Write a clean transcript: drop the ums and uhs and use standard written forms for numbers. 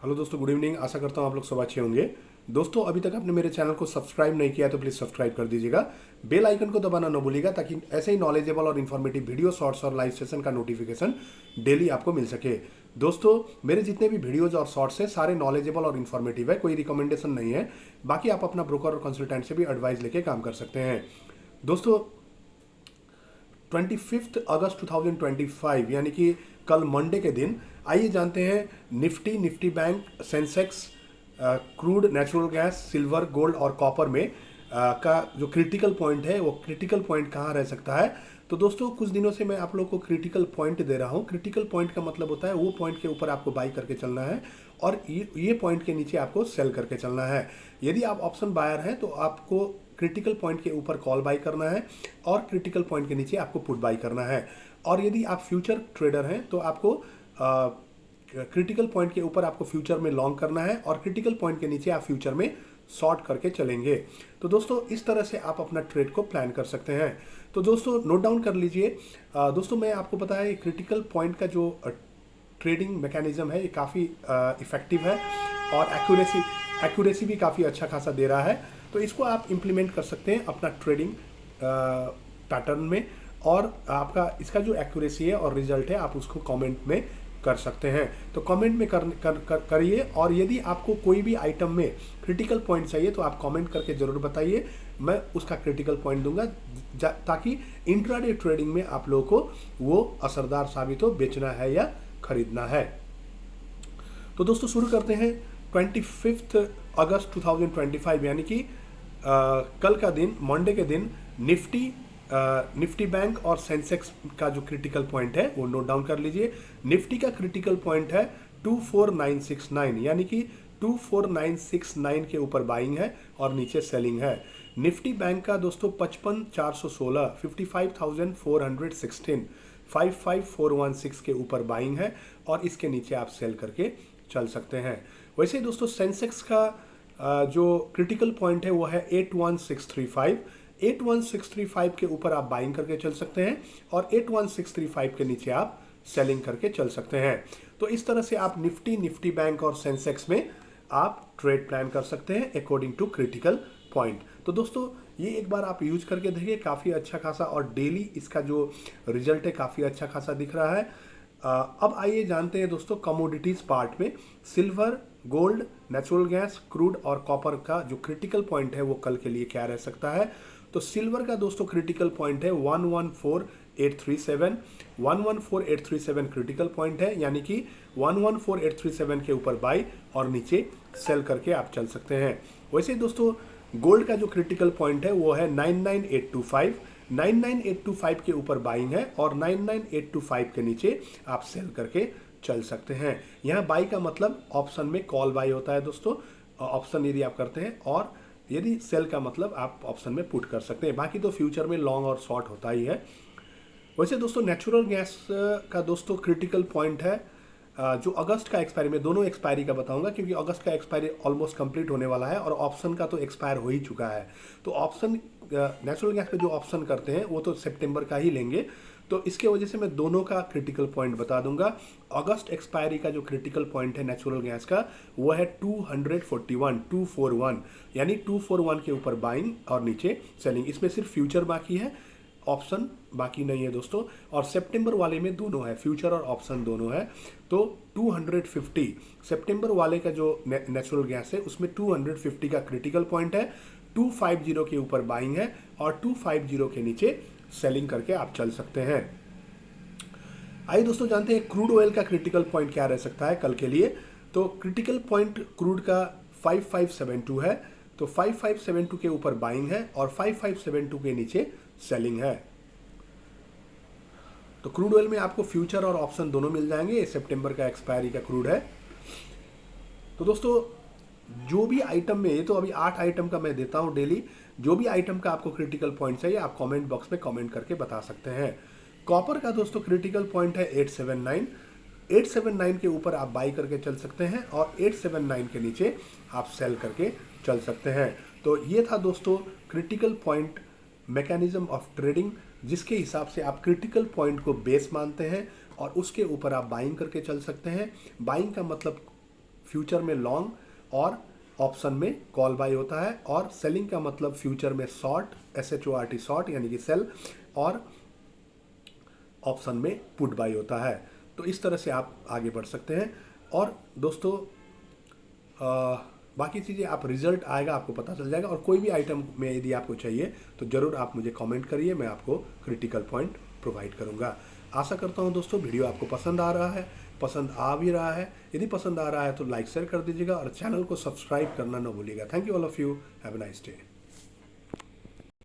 Hello दोस्तों, good evening. आशा करता हूँ आप लोग सब अच्छे होंगे। दोस्तों, अभी तक आपने मेरे चैनल को सब्सक्राइब नहीं किया तो प्लीज़ सब्सक्राइब कर दीजिएगा। बेल आइकन को दबाना न भूलिएगा ताकि ऐसे ही नॉलेजेबल और इन्फॉर्मेटिव वीडियो शॉर्ट्स और लाइव सेशन का नोटिफिकेशन डेली आपको मिल सके। दोस्तों, मेरे जितने भी वीडियोज और शॉर्ट्स हैं सारे नॉलेजेबल और इन्फॉर्मेटिव है, कोई रिकमेंडेशन नहीं है। बाकी आप अपना ब्रोकर और कंसल्टेंट से भी एडवाइस लेके काम कर सकते हैं। दोस्तों, 25 अगस्त 2025 यानी कि कल मंडे के दिन आइए जानते हैं Nifty bank, Sensex, crude, natural gas, silver, gold और कॉपर में का जो क्रिटिकल पॉइंट है वो क्रिटिकल पॉइंट कहाँ रह सकता है। तो दोस्तों, कुछ दिनों से मैं आप लोग को क्रिटिकल पॉइंट दे रहा हूँ। क्रिटिकल पॉइंट का मतलब होता है वो पॉइंट के ऊपर आपको बाई करके चलना है और ये पॉइंट के नीचे आपको सेल करके चलना है। यदि आप ऑप्शन बायर हैं तो आपको क्रिटिकल पॉइंट के ऊपर कॉल बाई करना है और क्रिटिकल पॉइंट के नीचे आपको पुट बाई करना है। और यदि आप फ्यूचर ट्रेडर हैं तो आपको क्रिटिकल पॉइंट के ऊपर आपको फ्यूचर में लॉन्ग करना है और क्रिटिकल पॉइंट के नीचे आप फ्यूचर में शॉर्ट करके चलेंगे। तो दोस्तों, इस तरह से आप अपना ट्रेड को प्लान कर सकते हैं। तो दोस्तों, नोट डाउन कर लीजिए। दोस्तों, मैं आपको पता है क्रिटिकल पॉइंट का जो ट्रेडिंग मैकेनिज्म है ये काफ़ी इफ़ेक्टिव है और एक्यूरेसी भी काफ़ी अच्छा खासा दे रहा है। तो इसको आप इम्प्लीमेंट कर सकते हैं अपना ट्रेडिंग पैटर्न में और आपका इसका जो एक्यूरेसी है और रिजल्ट है आप उसको कमेंट में कर सकते हैं। तो कमेंट में करिए और यदि आपको कोई भी आइटम में क्रिटिकल पॉइंट चाहिए तो आप कमेंट करके ज़रूर बताइए, मैं उसका क्रिटिकल पॉइंट दूंगा ताकि इंट्राडे ट्रेडिंग में आप लोगों को वो असरदार साबित हो, बेचना है या खरीदना है। तो दोस्तों, शुरू करते हैं। 25 अगस्त 2025 यानी कि कल का दिन, मंडे के दिन निफ्टी बैंक और सेंसेक्स का जो क्रिटिकल पॉइंट है वो नोट डाउन कर लीजिए। निफ्टी का क्रिटिकल पॉइंट है 24969 यानी कि 24969 के ऊपर बाइंग है और नीचे सेलिंग है। निफ्टी बैंक का दोस्तों 55416 55,416 55416 के ऊपर बाइंग है और इसके नीचे आप सेल करके चल सकते हैं। वैसे दोस्तों, सेंसेक्स का जो क्रिटिकल पॉइंट है वो है 81635 81635 के ऊपर आप बाइंग करके चल सकते हैं और 81635 के नीचे आप सेलिंग करके चल सकते हैं। तो इस तरह से आप निफ्टी बैंक और सेंसेक्स में आप ट्रेड प्लान कर सकते हैं अकॉर्डिंग टू क्रिटिकल पॉइंट। तो दोस्तों, ये एक बार आप यूज करके देखिए, काफ़ी अच्छा खासा और डेली इसका जो रिजल्ट है काफ़ी अच्छा खासा दिख रहा है। अब आइए जानते हैं दोस्तों कमोडिटीज पार्ट में silver, gold, natural gas, crude और कॉपर का जो क्रिटिकल पॉइंट है वो कल के लिए क्या रह सकता है। तो सिल्वर का दोस्तों क्रिटिकल पॉइंट है 114837 114837 क्रिटिकल पॉइंट है यानी कि 114837 के ऊपर बाई और नीचे सेल करके आप चल सकते हैं। वैसे दोस्तों, गोल्ड का जो क्रिटिकल पॉइंट है वो है 99825 99825 के ऊपर बाइंग है और 99825 के नीचे आप सेल करके चल सकते हैं। यहाँ बाई का मतलब ऑप्शन में कॉल बाई होता है दोस्तों, ऑप्शन यदि आप करते हैं, और यदि सेल का मतलब आप ऑप्शन में पुट कर सकते हैं। बाकी तो फ्यूचर में लॉन्ग और शॉर्ट होता ही है। वैसे दोस्तों, नेचुरल गैस का दोस्तों क्रिटिकल पॉइंट है जो अगस्त का एक्सपायरी, में दोनों एक्सपायरी का बताऊंगा क्योंकि अगस्त का एक्सपायरी ऑलमोस्ट कंप्लीट होने वाला है और ऑप्शन का तो एक्सपायर हो ही चुका है। तो ऑप्शन नेचुरल गैस पे जो ऑप्शन करते हैं वो तो सितंबर का ही लेंगे। तो इसके वजह से मैं दोनों का क्रिटिकल पॉइंट बता दूंगा। अगस्त एक्सपायरी का जो क्रिटिकल पॉइंट है नेचुरल गैस का वो है 241 यानी 241 के ऊपर बाइंग और नीचे सेलिंग। इसमें सिर्फ फ्यूचर बाकी है, ऑप्शन बाकी नहीं है दोस्तों। और सितंबर वाले में दोनों है, फ्यूचर और ऑप्शन दोनों है। तो 250 सितंबर वाले का जो नेचुरल गैस है उसमें 250 का क्रिटिकल पॉइंट है, 250 के ऊपर बाइंग है और 250 के नीचे सेलिंग करके आप चल सकते हैं। आइए दोस्तों, जानते हैं क्रूड ऑयल का क्रिटिकल पॉइंट क्या रह सकता है कल के लिए। तो क्रिटिकल पॉइंट क्रूड का 5572 है। तो 5572 के ऊपर बाइंग है और 5572 के नीचे सेलिंग है। तो क्रूड ऑयल में आपको फ्यूचर और ऑप्शन दोनों मिल जाएंगे। सितंबर का एक्सपायरी का क्रूड है। तो दोस्तों, जो भी आइटम में, ये तो अभी 8 आइटम का मैं देता हूं डेली, जो भी आइटम का आपको क्रिटिकल पॉइंट चाहिए आप कमेंट बॉक्स में कमेंट करके बता सकते हैं। कॉपर का दोस्तों क्रिटिकल पॉइंट है 879 के ऊपर आप बाई करके चल सकते हैं और 879 के नीचे आप सेल करके चल सकते हैं। तो ये था दोस्तों critical point mechanism of trading, जिसके हिसाब से आप क्रिटिकल पॉइंट को बेस मानते हैं और उसके ऊपर आप बाइंग करके चल सकते हैं। बाइंग का मतलब फ्यूचर में लॉन्ग और ऑप्शन में कॉल बाय होता है, और सेलिंग का मतलब फ्यूचर में शॉर्ट, SHORT शॉर्ट यानी कि सेल, और ऑप्शन में पुट बाय होता है। तो इस तरह से आप आगे बढ़ सकते हैं। और दोस्तों बाकी चीज़ें आप रिजल्ट आएगा आपको पता चल जाएगा, और कोई भी आइटम में यदि आपको चाहिए तो ज़रूर आप मुझे कमेंट करिए, मैं आपको क्रिटिकल पॉइंट प्रोवाइड करूंगा। आशा करता हूं दोस्तों वीडियो आपको पसंद आ रहा है, पसंद आ भी रहा है। यदि पसंद आ रहा है तो लाइक शेयर कर दीजिएगा और चैनल को सब्सक्राइब करना ना भूलिएगा। Thank you all of you, have a nice day.